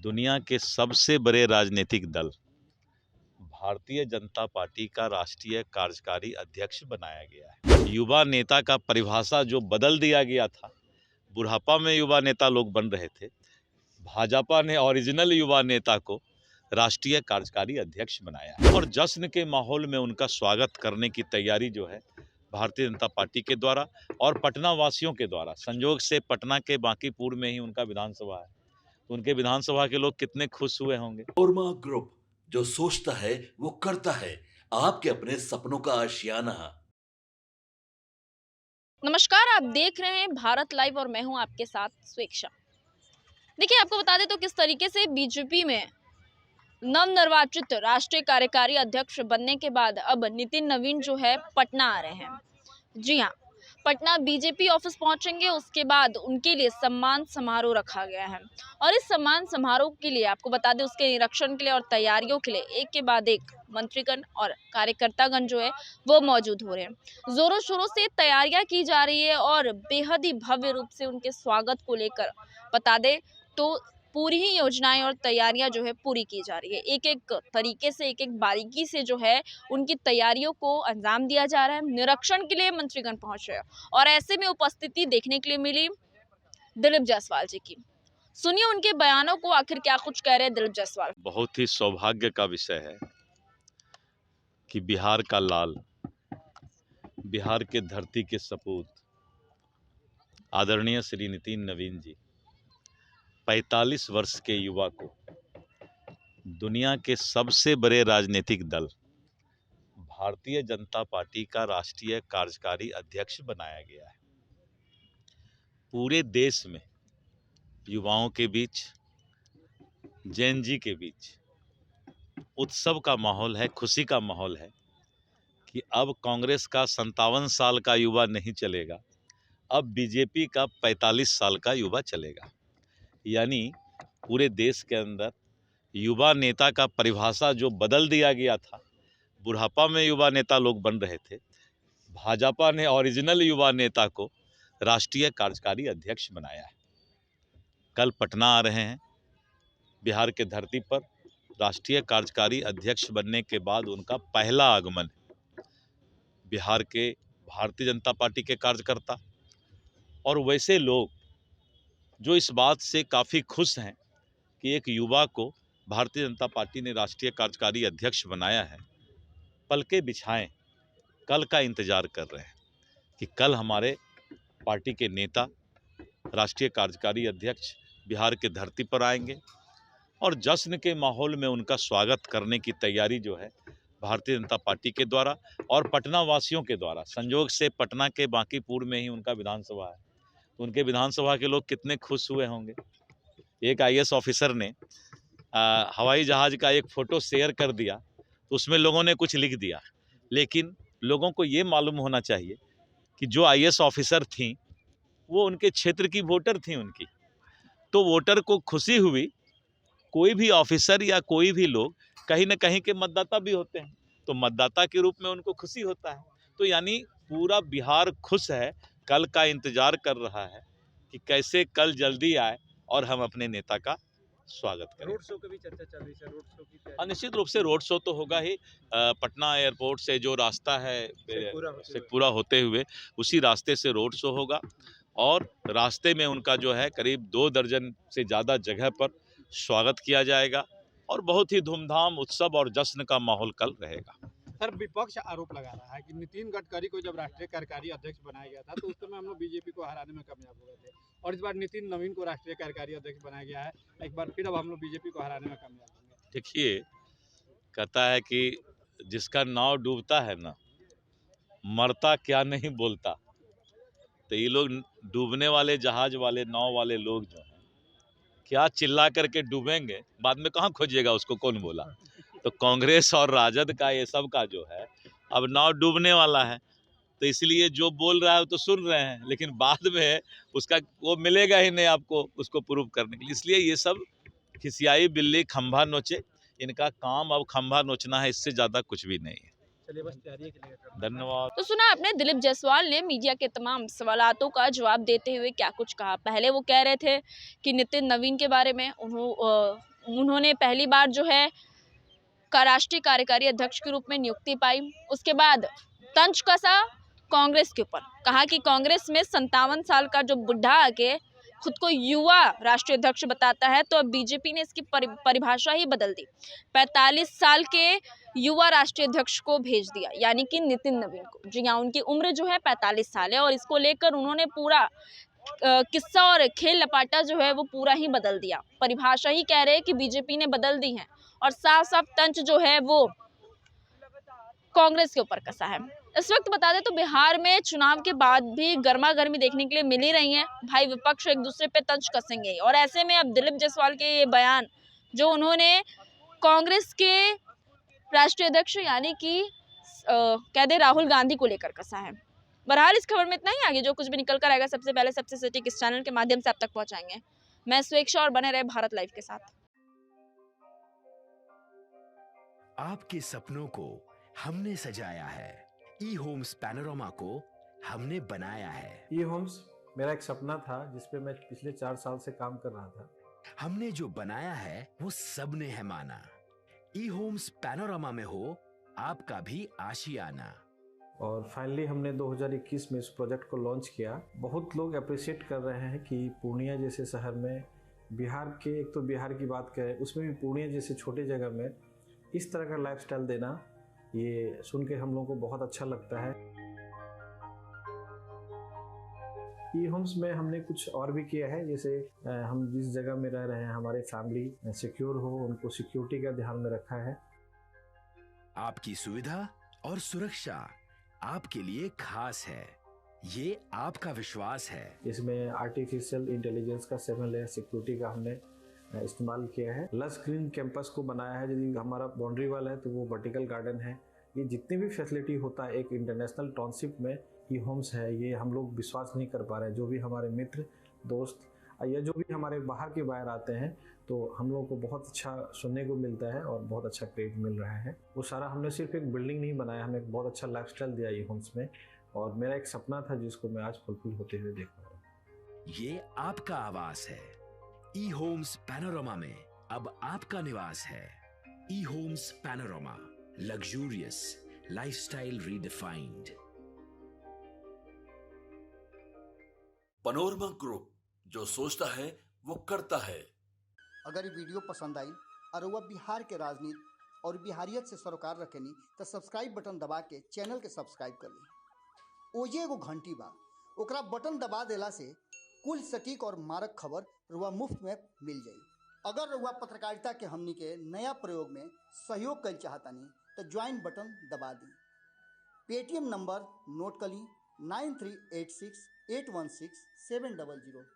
दुनिया के सबसे बड़े राजनीतिक दल भारतीय जनता पार्टी का राष्ट्रीय कार्यकारी अध्यक्ष बनाया गया है। युवा नेता का परिभाषा जो बदल दिया गया था, बुढ़ापा में युवा नेता लोग बन रहे थे, भाजपा ने ओरिजिनल युवा नेता को राष्ट्रीय कार्यकारी अध्यक्ष बनाया है और जश्न के माहौल में उनका स्वागत करने की तैयारी जो है भारतीय जनता पार्टी के द्वारा और पटना वासियों के द्वारा, संयोग से पटना के बांकीपुर में ही उनका विधानसभा है, तो उनके विधानसभा के लोग कितने खुश हुए होंगे। ओरमा ग्रुप, जो सोचता है वो करता है, आपके अपने सपनों का आशियाना। नमस्कार, आप देख रहे हैं भारत लाइव और मैं हूं आपके साथ स्वेक्षा। देखिए, आपको बता दें तो किस तरीके से बीजेपी में नवनिर्वाचित राष्ट्रीय कार्यकारी अध्यक्ष बनने के बाद अब नितिन नवीन जो है पटना आ रहे हैं। जी हाँ, पटना बीजेपी ऑफिस पहुंचेंगे। उसके बाद उनके लिए सम्मान समारोह रखा गया है और इस सम्मान समारोह के लिए आपको बता दें, उसके निरीक्षण के लिए और तैयारियों के लिए एक के बाद एक मंत्रीगण और कार्यकर्तागण जो है वो मौजूद हो रहे हैं। जोरों शोरों से तैयारियां की जा रही है और बेहद ही भव्य रूप से उनके स्वागत को लेकर बता दें तो पूरी ही योजनाएं और तैयारियां जो है पूरी की जा रही है। एक एक तरीके से, एक एक बारीकी से जो है उनकी तैयारियों को अंजाम दिया जा रहा है। निरीक्षण के लिए मंत्रीगण पहुंच रहे हैं और ऐसे में उपस्थिति देखने के लिए मिली दिलीप जायसवाल जी की। सुनिए उनके बयानों को, आखिर क्या कुछ कह रहे हैं दिलीप जायसवाल। बहुत ही सौभाग्य का विषय है कि बिहार का लाल, बिहार के धरती के सपूत आदरणीय श्री नितिन नवीन जी 45 वर्ष के युवा को दुनिया के सबसे बड़े राजनीतिक दल भारतीय जनता पार्टी का राष्ट्रीय कार्यकारी अध्यक्ष बनाया गया है। पूरे देश में युवाओं के बीच, जैन जी के बीच उत्सव का माहौल है, खुशी का माहौल है कि अब कांग्रेस का 57 साल का युवा नहीं चलेगा, अब बीजेपी का 45 साल का युवा चलेगा। यानी पूरे देश के अंदर युवा नेता का परिभाषा जो बदल दिया गया था, बुढ़ापा में युवा नेता लोग बन रहे थे, भाजपा ने ओरिजिनल युवा नेता को राष्ट्रीय कार्यकारी अध्यक्ष बनाया है। कल पटना आ रहे हैं। बिहार के धरती पर राष्ट्रीय कार्यकारी अध्यक्ष बनने के बाद उनका पहला आगमन है। बिहार के भारतीय जनता पार्टी के कार्यकर्ता और वैसे लोग जो इस बात से काफ़ी खुश हैं कि एक युवा को भारतीय जनता पार्टी ने राष्ट्रीय कार्यकारी अध्यक्ष बनाया है, पलके बिछाएं, कल का इंतज़ार कर रहे हैं कि कल हमारे पार्टी के नेता, राष्ट्रीय कार्यकारी अध्यक्ष बिहार के धरती पर आएंगे और जश्न के माहौल में उनका स्वागत करने की तैयारी जो है भारतीय जनता पार्टी के द्वारा और पटना वासियों के द्वारा, संयोग से पटना के बांकीपुर में ही उनका विधानसभा है, तो उनके विधानसभा के लोग कितने खुश हुए होंगे। एक आईएएस ऑफिसर ने हवाई जहाज़ का एक फ़ोटो शेयर कर दिया, तो उसमें लोगों ने कुछ लिख दिया, लेकिन लोगों को ये मालूम होना चाहिए कि जो आईएएस ऑफिसर थी वो उनके क्षेत्र की वोटर थी उनकी, तो वोटर को खुशी हुई। कोई भी ऑफिसर या कोई भी लोग कहीं न कहीं के मतदाता भी होते हैं, तो मतदाता के रूप में उनको खुशी होता है। तो यानी पूरा बिहार खुश है, कल का इंतज़ार कर रहा है कि कैसे कल जल्दी आए और हम अपने नेता का स्वागत करें। रोड शो की भी चर्चा चल रही है, रोड शो की तैयारी। निश्चित रूप से रोड शो तो होगा ही। पटना एयरपोर्ट से जो रास्ता है शेखपुरा होते हुए उसी रास्ते से रोड शो होगा और रास्ते में उनका जो है करीब 2 दर्जन से ज़्यादा जगह पर स्वागत किया जाएगा और बहुत ही धूमधाम, उत्सव और जश्न का माहौल कल रहेगा। सर, विपक्ष आरोप लगा रहा है कि नितिन गडकरी को जब राष्ट्रीय कार्यकारी अध्यक्ष बनाया गया था तो उस समय हम लोग बीजेपी को हराने में कामयाब हो गए थे और इस बार नितिन नवीन को राष्ट्रीय कार्यकारी अध्यक्ष बनाया गया है, एक बार फिर अब हम लोग बीजेपी को हराने में कामयाब होंगे। देखिए, कहता है कि जिसका नाव डूबता है ना, मरता क्या नहीं बोलता, तो ये लोग डूबने वाले जहाज वाले, नाव वाले लोग जो हैं क्या चिल्ला करके डूबेंगे, बाद में कहाँ खोजिएगा उसको, कौन बोला। तो कांग्रेस और राजद का ये सब का जो है अब नाव डूबने वाला है, तो इसलिए जो बोल रहा है तो सुन रहे हैं, लेकिन बाद में उसका वो मिलेगा ही नहीं आपको उसको प्रूव करने के लिए। इसलिए ये सब खिसियाई बिल्ली खंभा नोचे, इनका काम अब खंभा नोचना है, इससे ज़्यादा कुछ भी नहीं है। चलिए बस तैयारी के लिए धन्यवाद। तो सुना आपने दिलीप जायसवाल ने मीडिया के तमाम सवालातों का जवाब देते हुए क्या कुछ कहा। पहले वो कह रहे थे कि नितिन नवीन के बारे में उन्होंने पहली बार जो है राष्ट्रीय कार्यकारी अध्यक्ष के रूप में नियुक्ति पाई। उसके बाद तंज कसा कांग्रेस के ऊपर, कहा कि कांग्रेस में 57 साल का जो बुढ़ा आके खुद को युवा राष्ट्रीय अध्यक्ष बताता है, तो अब बीजेपी ने इसकी परिभाषा ही बदल दी। 45 साल के युवा राष्ट्रीय अध्यक्ष को भेज दिया, यानी कि नितिन नवीन को। जी हाँ, उनकी उम्र जो है 45 साल है और इसको लेकर उन्होंने पूरा किस्सा और खेल लपाटा जो है वो पूरा ही बदल दिया। परिभाषा ही कह रहे हैं कि बीजेपी ने बदल दी है और साफ साफ तंज जो है वो कांग्रेस के ऊपर कसा है। इस वक्त बता दें तो बिहार में चुनाव के बाद भी गर्मा गर्मी देखने के लिए मिल ही रही है। भाई विपक्ष एक दूसरे पे तंज कसेंगे और ऐसे में अब दिलीप जायसवाल के ये बयान जो उन्होंने कांग्रेस के राष्ट्रीय अध्यक्ष यानी कि कह दे राहुल गांधी को लेकर कसा है। बहरहाल इस खबर में इतना ही। आगे जो कुछ भी निकल कर आएगा सबसे पहले सबसे सटीक इस चैनल के माध्यम से आप तक पहुंचाएंगे। मैं स्वेक्षा और बने रहे भारत लाइव के साथ। आपके सपनों को हमने सजाया है, ई होम्स पैनोरामा को हमने बनाया है। ई होम्स मेरा एक सपना था जिसपे मैं पिछले 4 साल से काम कर रहा था। हमने जो बनाया है वो सबने है माना। ई होम्स पैनोरामा में हो आपका भी आशियाना। और फाइनली हमने 2021 में इस प्रोजेक्ट को लॉन्च किया। बहुत लोग अप्रिशिएट कर रहे हैं कि पूर्णिया जैसे शहर में, बिहार के, एक तो बिहार की बात करें उसमें भी पूर्णिया जैसे छोटे जगह में इस तरह का लाइफस्टाइल देना, ये सुन के हम लोगों को बहुत अच्छा लगता है। ई होम्स में हमने कुछ और भी किया है, जैसे हम जिस जगह में रह रहे हैं हमारे फैमिली सिक्योर हो, उनको सिक्योरिटी का ध्यान में रखा है। आपकी सुविधा और सुरक्षा आपके लिए खास है, ये आपका विश्वास है। इसमें आर्टिफिशियल इंटेलिजेंस का 7 लेयर सिक्योरिटी का हमने इस्तेमाल किया है। लस ग्रीन कैंपस को बनाया है। यदि हमारा बाउंड्री वाल है तो वो वर्टिकल गार्डन है। ये जितनी भी फैसिलिटी होता है एक इंटरनेशनल टाउनशिप में ई होम्स है, ये हम लोग विश्वास नहीं कर पा रहे हैं। जो भी हमारे मित्र दोस्त या जो भी हमारे बाहर के बाहर आते हैं तो हम लोगों को बहुत अच्छा सुनने को मिलता है और बहुत अच्छा क्रेडिट मिल रहा है। वो सारा हमने सिर्फ एक बिल्डिंग नहीं बनाया, हमें एक बहुत अच्छा लाइफस्टाइल दिया ई होम्स में, और मेरा एक सपना था जिसको मैं आज फुलफिल होते हुए देख रहा हूँ। ये आपका आवास है। ई होम्स पैनोरामा में अब आपका निवास है। E homes Panorama, luxurious lifestyle redefined. Panorama group, जो सोचता है वो करता है। अगर ये वीडियो पसंद आई और वह बिहार के राजनीति और बिहारियत से सरोकार रखेनी तो सब्सक्राइब बटन दबा के चैनल के सब्सक्राइब कर ली। ओजे एगो घंटी बा, ओकरा बटन दबा देला से कुल सटीक और मारक खबर रुआ मुफ्त में मिल जाई। अगर रुआ पत्रकारिता के हमनी के नया प्रयोग में सहयोग कर चाहतानी तो ज्वाइन बटन दबा दी। पेटीएम नंबर नोट कर ली 9386816700।